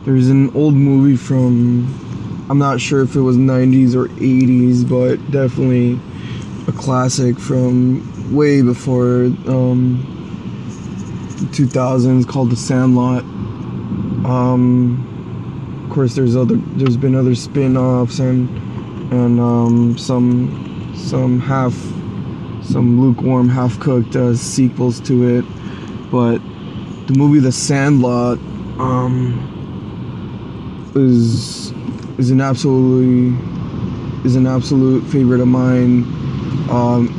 There's an old movie from, I'm not sure if it was 90s or 80s, but definitely a classic from way before 2000s called The Sandlot. Of course, there's been other spin-offs and some lukewarm, half-cooked sequels to it, but the movie The Sandlot is an absolute favorite of mine.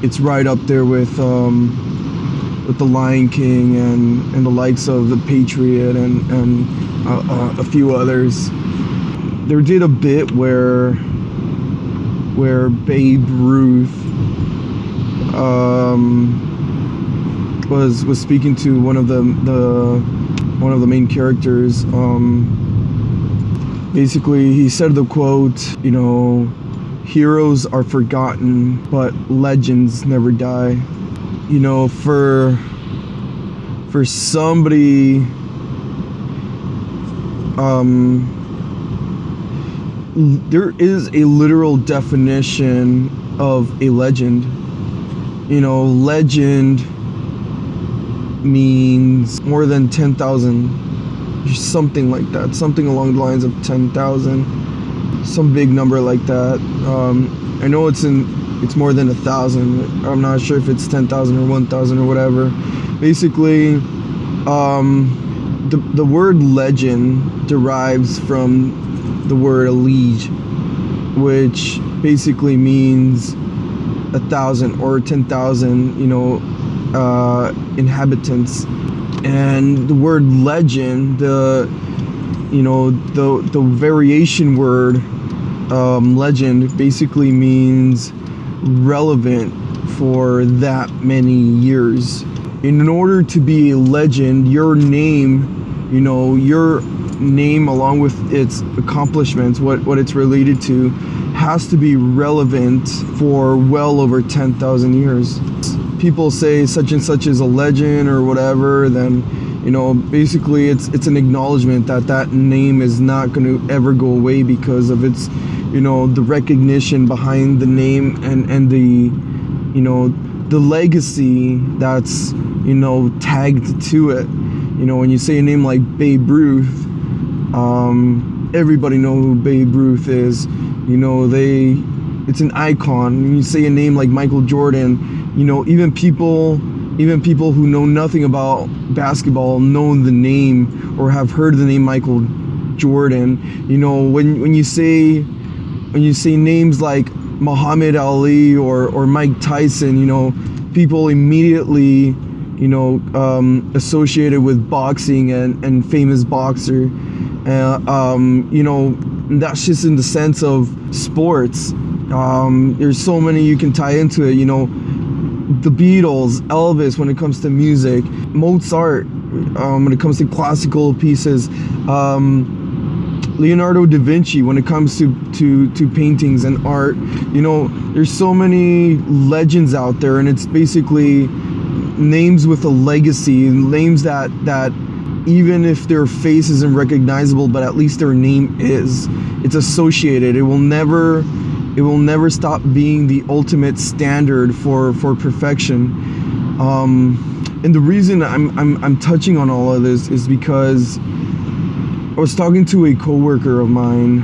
It's right up there with The Lion King and the likes of The Patriot and a few others. There did a bit where Babe Ruth was speaking to one of the main characters. Basically, he said the quote, heroes are forgotten, but legends never die. For somebody, there is a literal definition of a legend. Legend means more than 10,000, something like that, something along the lines of 10,000, some big number like that. I know it's more than 1,000. I'm not sure if it's 10,000 or 1,000 or whatever. Basically, the word legend derives from the word liege, which basically means 1,000 or 10,000, inhabitants. And the word legend, the variation word legend basically means relevant for that many years. In order to be a legend, your name along with its accomplishments, what it's related to, has to be relevant for well over 10,000 years. People say such and such is a legend or whatever, then basically it's an acknowledgement that name is not going to ever go away because of its the recognition behind the name and the the legacy that's tagged to it. When you say a name like Babe Ruth, everybody know who Babe Ruth is. It's an icon. When you say a name like Michael Jordan, even people who know nothing about basketball know the name or have heard the name Michael Jordan. When you say names like Muhammad Ali or Mike Tyson, people immediately associated with boxing and famous boxer. That's just in the sense of sports. There's so many you can tie into it. The Beatles, Elvis when it comes to music, Mozart when it comes to classical pieces, Leonardo da Vinci when it comes to paintings and art. There's so many legends out there, and it's basically names with a legacy, names that even if their face isn't recognizable, but at least their name is. It's associated. It will never stop being the ultimate standard for perfection. And the reason I'm touching on all of this is because I was talking to a coworker of mine,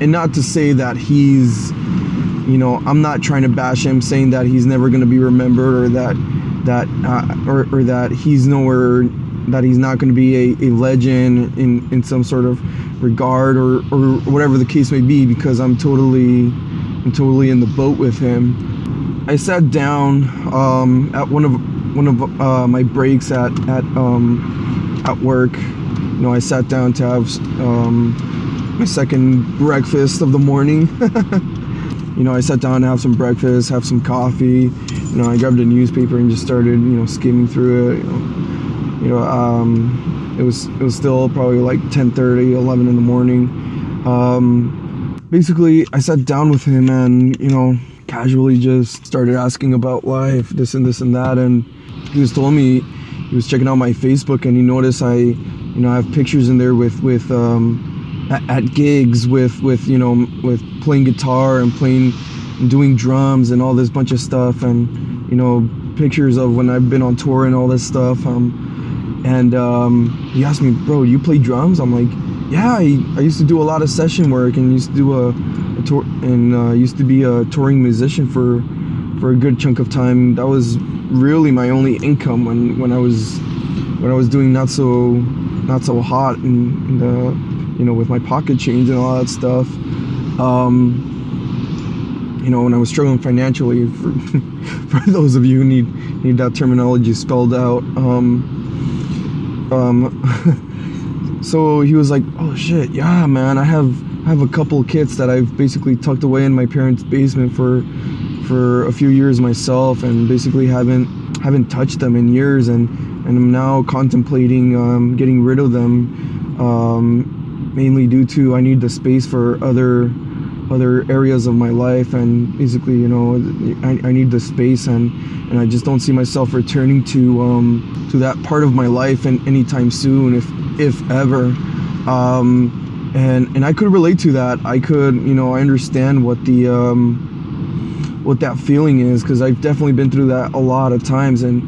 and not to say that he's, I'm not trying to bash him, saying that he's never going to be remembered or that he's nowhere, that he's not going to be a legend in some sort of regard or whatever the case may be, because I'm totally in the boat with him. I sat down at one of my breaks at work. I sat down to have my second breakfast of the morning. I sat down to have some breakfast, have some coffee. I grabbed a newspaper and just started, skimming through it. It was still probably like 10:30, 11 in the morning. Basically, I sat down with him and, casually just started asking about life, this and this and that. And he was telling me he was checking out my Facebook and he noticed I I have pictures in there with at gigs with with playing guitar and doing drums and all this bunch of stuff, and pictures of when I've been on tour and all this stuff. And he asked me, bro, you play drums? I'm like, yeah, I used to do a lot of session work and used to do a tour, and used to be a touring musician for a good chunk of time. That was really my only income when I was doing not so hot and with my pocket change and all that stuff. When I was struggling financially, for those of you who need that terminology spelled out. So he was like, oh shit, yeah man, I have a couple kits that I've basically tucked away in my parents' basement for a few years myself, and basically haven't touched them in years, and I'm now contemplating getting rid of them, mainly due to I need the space for other areas of my life, and basically I need the space, and I just don't see myself returning to that part of my life and anytime soon, if ever. And I could relate to that. I could, I understand what that feeling is, because I've definitely been through that a lot of times. And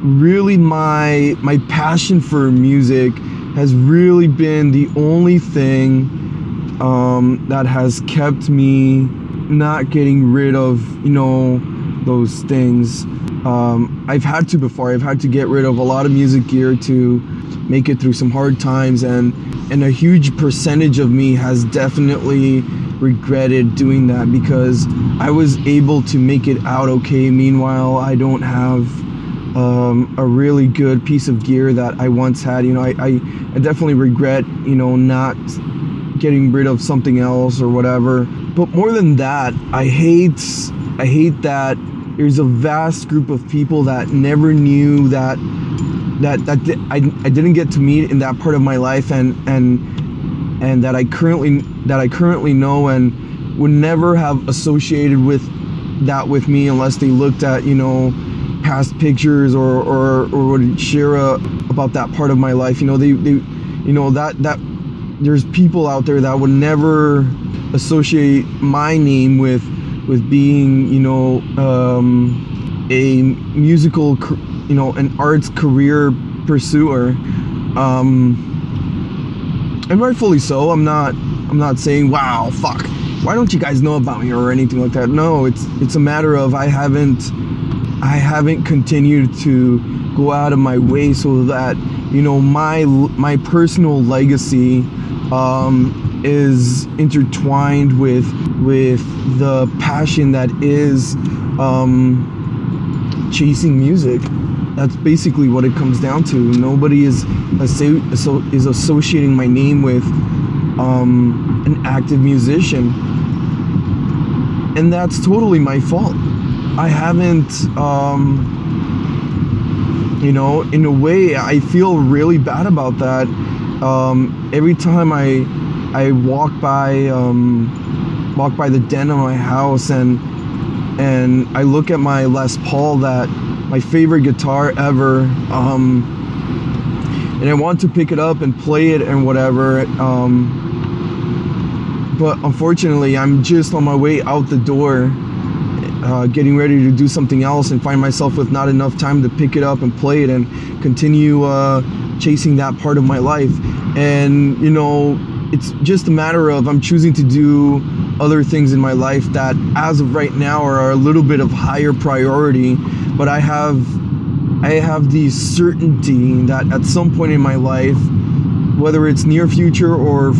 really my passion for music has really been the only thing that has kept me not getting rid of those things. I've had to get rid of a lot of music gear to make it through some hard times, and a huge percentage of me has definitely regretted doing that, because I was able to make it out okay. Meanwhile, I don't have a really good piece of gear that I once had. I definitely regret not getting rid of something else or whatever. But more than that, I hate that there's a vast group of people that never knew that I didn't get to meet in that part of my life, and that I currently know, and would never have associated with me unless they looked at past pictures or would share about that part of my life. That there's people out there that would never associate my name with being a musical an arts career pursuer, and rightfully so. I'm not saying, wow, fuck, why don't you guys know about me or anything like that. No, it's a matter of I haven't continued to go out of my way so that my personal legacy is intertwined with the passion that is chasing music. That's basically what it comes down to. Nobody is associating my name with an active musician, and that's totally my fault. I haven't, in a way, I feel really bad about that. Every time I walk by the den of my house and I look at my Les Paul, my favorite guitar ever, and I want to pick it up and play it and whatever, but unfortunately I'm just on my way out the door, getting ready to do something else, and find myself with not enough time to pick it up and play it and continue chasing that part of my life. And it's just a matter of I'm choosing to do other things in my life that as of right now are a little bit of higher priority, but I have the certainty that at some point in my life, whether it's near future or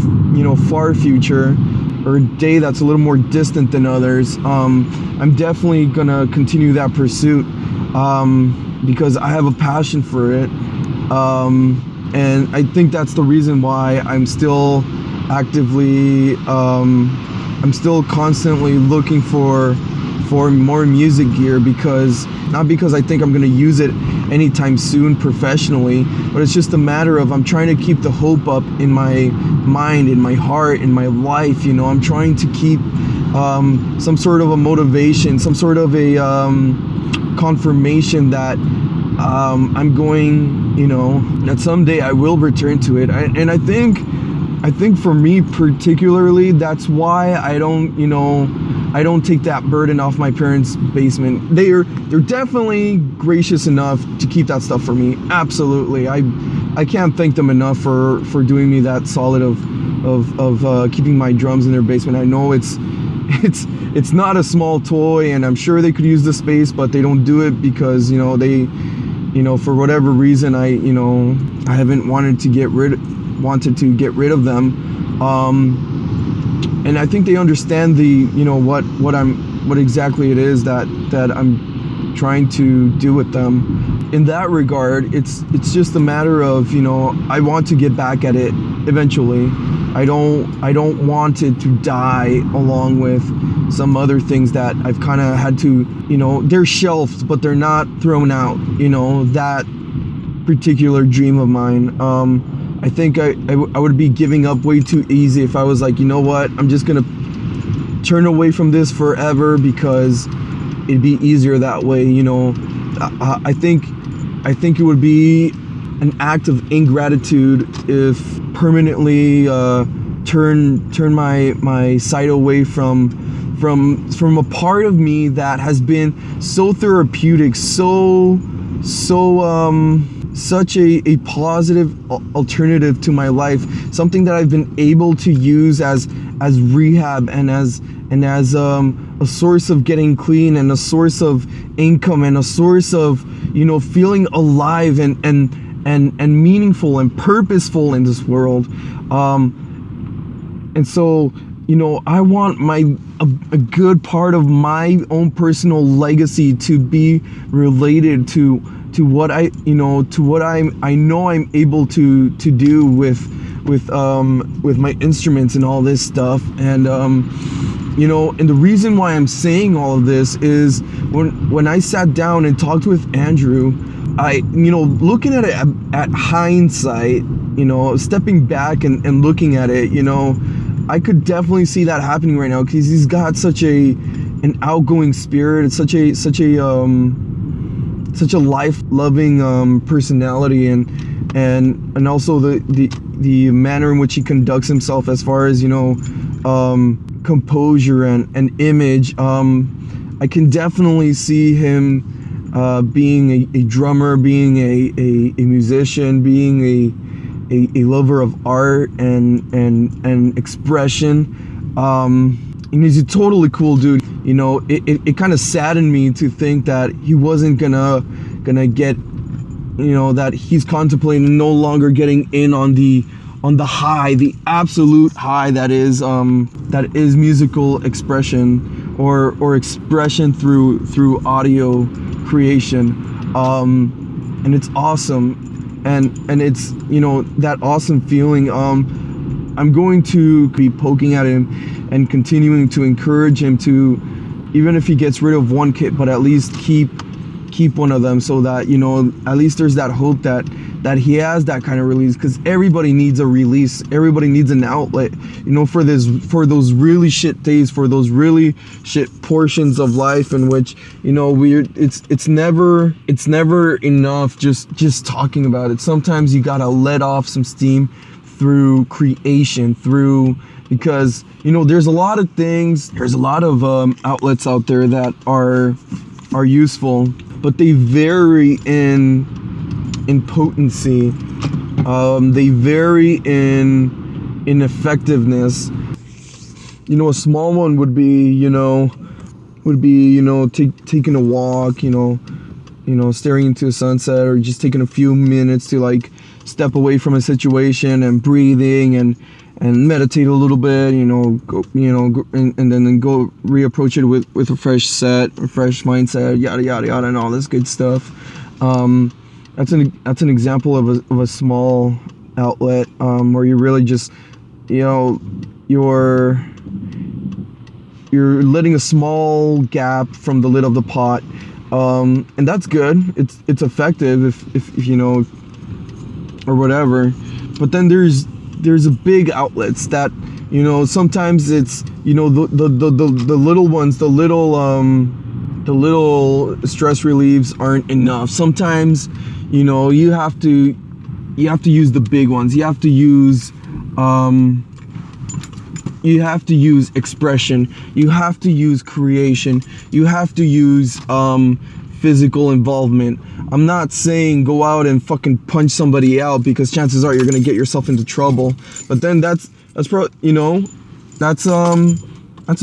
far future, or a day that's a little more distant than others, I'm definitely gonna continue that pursuit, because I have a passion for it, and I think that's the reason why I'm still actively, I'm still constantly looking for more music gear, because not because I think I'm going to use it anytime soon professionally, but it's just a matter of I'm trying to keep the hope up in my mind, in my heart, in my life. I'm trying to keep some sort of a motivation, some sort of a confirmation that I'm going you know, that someday I will return to it. And I think for me particularly, that's why I don't take that burden off my parents' basement. They're definitely gracious enough to keep that stuff for me. Absolutely. I can't thank them enough for doing me that solid of keeping my drums in their basement. I know it's not a small toy, and I'm sure they could use the space, but they don't do it because, they, for whatever reason, I haven't wanted to get rid of them. And I think they understand what exactly it is that I'm trying to do with them. In that regard, it's just a matter of, I want to get back at it eventually. I don't want it to die along with some other things that I've kind of had to, they're shelved, but they're not thrown out, that particular dream of mine. I think I would be giving up way too easy if I was like, you know what, I'm just gonna turn away from this forever because it'd be easier that way. I think it would be an act of ingratitude if permanently turn my sight away from a part of me that has been so therapeutic, such a positive alternative to my life, something that I've been able to use as rehab and as a source of getting clean and a source of income and a source of feeling alive and meaningful and purposeful in this world. And so I want a good part of my own personal legacy to be related to what I know I'm able to do with my instruments and all this stuff. And and the reason why I'm saying all of this is when I sat down and talked with Andrew, I looking at it at hindsight, stepping back and looking at it, I could definitely see that happening right now, because he's got such an outgoing spirit. It's such a life-loving personality, and also the manner in which he conducts himself as far as composure and image. I can definitely see him being a drummer, being a musician, being a lover of art and expression. And he's a totally cool dude. It kind of saddened me to think that he wasn't gonna get, that he's contemplating no longer getting in on the high, the absolute high that is musical expression or expression through audio creation. And it's awesome. And it's, that awesome feeling. I'm going to be poking at him and continuing to encourage him to, even if he gets rid of one kit, but at least keep one of them, so that at least there's that hope that he has that kind of release, because everybody needs a release, everybody needs an outlet, for those really shit days, for those really shit portions of life in which it's never enough just talking about it. Sometimes you gotta let off some steam through creation, because there's a lot of things, there's a lot of outlets out there that are useful, but they vary in potency. They vary in effectiveness. A small one would be taking a walk, staring into a sunset, or just taking a few minutes to step away from a situation and breathing and meditate a little bit, go, and then go reapproach it with a fresh mindset, yada yada yada, and all this good stuff. That's an example of a small outlet, where you really just, you're letting a small gap from the lid of the pot, and that's good. It's effective if or whatever. But then there's a big outlets that sometimes it's the little ones, the little stress relieves aren't enough. Sometimes You know, you have to use the big ones. You have to use expression. You have to use creation. You have to use physical involvement. I'm not saying go out and fucking punch somebody out, because chances are you're gonna get yourself into trouble. But then that's you know, that's a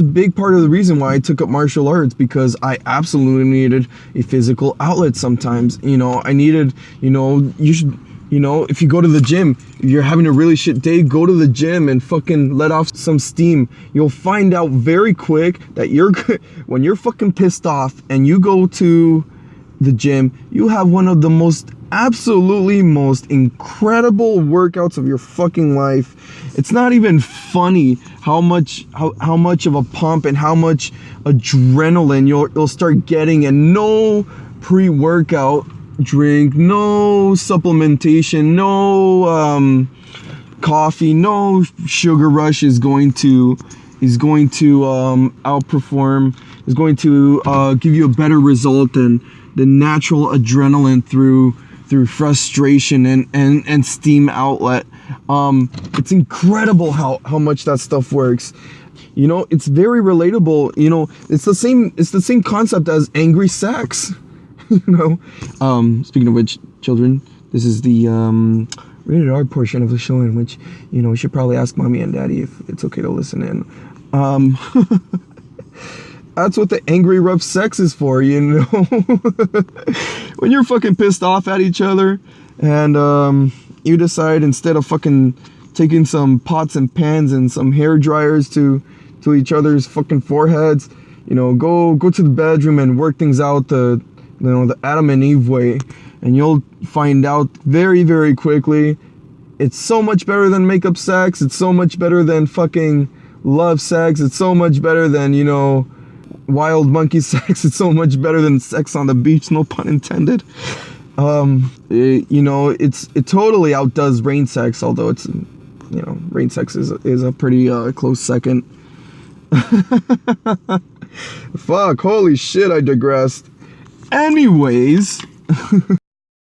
big part of the reason why I took up martial arts, because I absolutely needed a physical outlet sometimes. You know, I needed, you know, if you go to the gym, if you're having a really shit day, go to the gym and fucking let off some steam. You'll find out very quick that when you're fucking pissed off and you go to the gym, you have one of the most incredible workouts of your fucking life. It's not even funny how much of a pump and how much adrenaline you'll start getting, and no pre-workout drink, no supplementation, no coffee, no sugar rush is going to outperform, is going to give you a better result than the natural adrenaline through frustration and steam outlet. It's incredible how much that stuff works. You know, it's very relatable. You know, it's the same concept as angry sex. You know, speaking of which, children, this is the rated R portion of the show, in which, you know, we should probably ask mommy and daddy if it's okay to listen in. That's what the angry rough sex is for, you know. When you're fucking pissed off at each other, and you decide, instead of fucking taking some pots and pans and some hair dryers to each other's fucking foreheads, you know, go to the bedroom and work things out the Adam and Eve way, and you'll find out very, very quickly it's so much better than makeup sex. It's so much better than fucking love sex. It's so much better than, you know, wild monkey sex. It's so much better than sex on the beach, no pun intended. You know, it totally outdoes rain sex, although it's, you know, rain sex is a pretty close second. Fuck, holy shit, I digressed. Anyways,